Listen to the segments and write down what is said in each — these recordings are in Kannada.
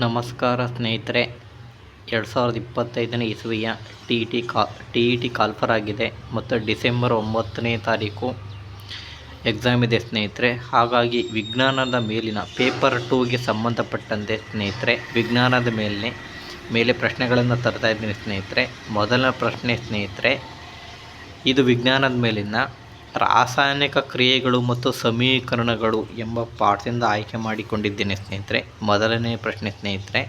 ನಮಸ್ಕಾರ ಸ್ನೇಹಿತರೆ. 2025ನೇ ಇಸವಿಯ ಟಿ ಇ ಟಿ ಕಾಲ್ಫರ್ ಆಗಿದೆ ಮತ್ತು ಡಿಸೆಂಬರ್ 9ನೇ ತಾರೀಕು ಎಕ್ಸಾಮ್ ಇದೆ ಸ್ನೇಹಿತರೆ. ಹಾಗಾಗಿ ವಿಜ್ಞಾನದ ಮೇಲಿನ ಪೇಪರ್ 2ಗೆ ಸಂಬಂಧಪಟ್ಟಂತೆ ಸ್ನೇಹಿತರೆ ವಿಜ್ಞಾನದ ಮೇಲೆ ಪ್ರಶ್ನೆಗಳನ್ನು ತರ್ತಾ ಇದ್ದೀನಿ ಸ್ನೇಹಿತರೆ. ಮೊದಲನೇ ಪ್ರಶ್ನೆ ಸ್ನೇಹಿತರೆ, ಇದು ವಿಜ್ಞಾನದ ಮೇಲಿನ ರಾಸಾಯನಿಕ ಕ್ರಿಯೆಗಳು ಮತ್ತು ಸಮೀಕರಣಗಳು ಎಂಬ ಪಾಠದಿಂದ ಆಯ್ಕೆ ಮಾಡಿಕೊಂಡಿದ್ದೇನೆ ಸ್ನೇಹಿತರೆ. ಮೊದಲನೇ ಪ್ರಶ್ನೆ ಸ್ನೇಹಿತರೆ,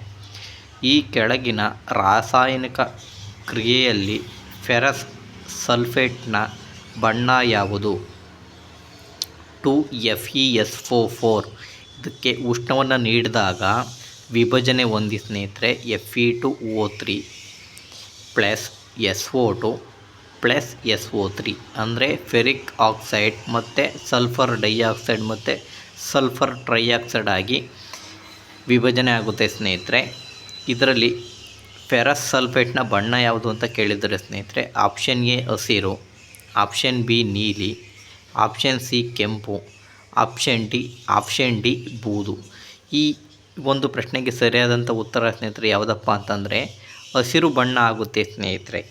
ಈ ಕೆಳಗಿನ ರಾಸಾಯನಿಕ ಕ್ರಿಯೆಯಲ್ಲಿ ಫೆರಸ್ ಸಲ್ಫೇಟ್ನ ಬಣ್ಣ ಯಾವುದು? 2FeSO4. ಇದಕ್ಕೆ ಉಷ್ಣವನ್ನು ನೀಡಿದಾಗ ವಿಭಜನೆ ಹೊಂದಿ ಸ್ನೇಹಿತರೆ Fe2O3 plus SO2 plus SO3 ಅಂದರೆ ಫೆರಿಕ್ ಆಕ್ಸೈಡ್ ಮತ್ತು ಸಲ್ಫರ್ ಡೈಆಕ್ಸೈಡ್ ಮತ್ತು ಸಲ್ಫರ್ ಟ್ರೈಆಕ್ಸೈಡ್ ಆಗಿ ವಿಭಜನೆ ಆಗುತ್ತೆ ಸ್ನೇಹಿತರೆ. ಇದರಲ್ಲಿ ಫೆರಸ್ ಸಲ್ಫೇಟ್ನ ಬಣ್ಣ ಯಾವುದು ಅಂತ ಕೇಳಿದರೆ ಸ್ನೇಹಿತರೆ, ಆಪ್ಷನ್ ಎ ಹಸಿರು, ಆಪ್ಷನ್ ಬಿ ನೀಲಿ, ಆಪ್ಷನ್ ಸಿ ಕೆಂಪು, ಆಪ್ಷನ್ ಡಿ ಬೂದು. ಈ ಒಂದು ಪ್ರಶ್ನೆಗೆ ಸರಿಯಾದಂಥ ಉತ್ತರ ಸ್ನೇಹಿತರೆ ಯಾವುದಪ್ಪ ಅಂತಂದರೆ ಹಸಿರು ಬಣ್ಣ ಆಗುತ್ತೆ ಸ್ನೇಹಿತರೆ.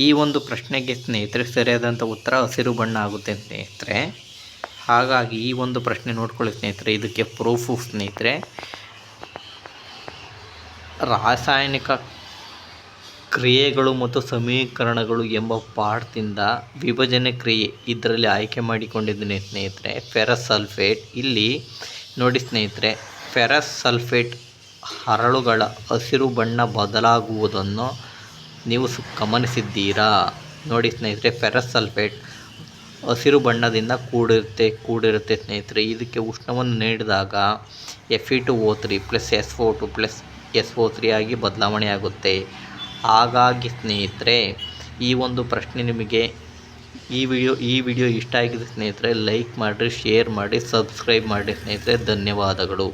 ಈ ಒಂದು ಪ್ರಶ್ನೆಗೆ ಸ್ನೇಹಿತರೆ ಸರಿಯಾದಂಥ ಉತ್ತರ ಹಸಿರು ಬಣ್ಣ ಆಗುತ್ತೆ ಸ್ನೇಹಿತರೆ. ಹಾಗಾಗಿ ಈ ಒಂದು ಪ್ರಶ್ನೆ ನೋಡ್ಕೊಳ್ಳಿ ಸ್ನೇಹಿತರೆ. ಇದಕ್ಕೆ ಪ್ರೂಫು ಸ್ನೇಹಿತರೆ, ರಾಸಾಯನಿಕ ಕ್ರಿಯೆಗಳು ಮತ್ತು ಸಮೀಕರಣಗಳು ಎಂಬ ಪಾಠದಿಂದ ವಿಭಜನೆ ಕ್ರಿಯೆ ಇದರಲ್ಲಿ ಆಯ್ಕೆ ಮಾಡಿಕೊಂಡಿದ್ದೀನಿ ಸ್ನೇಹಿತರೆ ಫೆರಸ್ ಸಲ್ಫೇಟ್. ಇಲ್ಲಿ ನೋಡಿ ಸ್ನೇಹಿತರೆ, ಫೆರಸ್ ಸಲ್ಫೇಟ್ ಹರಳುಗಳ ಹಸಿರು ಬಣ್ಣ ಬದಲಾಗುವುದನ್ನು ನೀವು ಗಮನಿಸಿದ್ದೀರಾ? ನೋಡಿ ಸ್ನೇಹಿತರೆ, ಫೆರಸ್ ಸಲ್ಫೇಟ್ ಹಸಿರು ಬಣ್ಣದಿಂದ ಕೂಡಿರುತ್ತೆ ಸ್ನೇಹಿತರೆ. ಇದಕ್ಕೆ ಉಷ್ಣವನ್ನು ನೀಡಿದಾಗ Fe2O3 plus SO2 plus SO3 ಆಗಿ ಬದಲಾವಣೆ ಆಗುತ್ತೆ. ಹಾಗಾಗಿ ಸ್ನೇಹಿತರೆ ಈ ಒಂದು ಪ್ರಶ್ನೆ ನಿಮಗೆ ಈ ವಿಡಿಯೋ ಇಷ್ಟ ಆಗಿದೆ ಸ್ನೇಹಿತರೆ, ಲೈಕ್ ಮಾಡಿರಿ, ಶೇರ್ ಮಾಡಿ, ಸಬ್ಸ್ಕ್ರೈಬ್ ಮಾಡಿ ಸ್ನೇಹಿತರೆ. ಧನ್ಯವಾದಗಳು.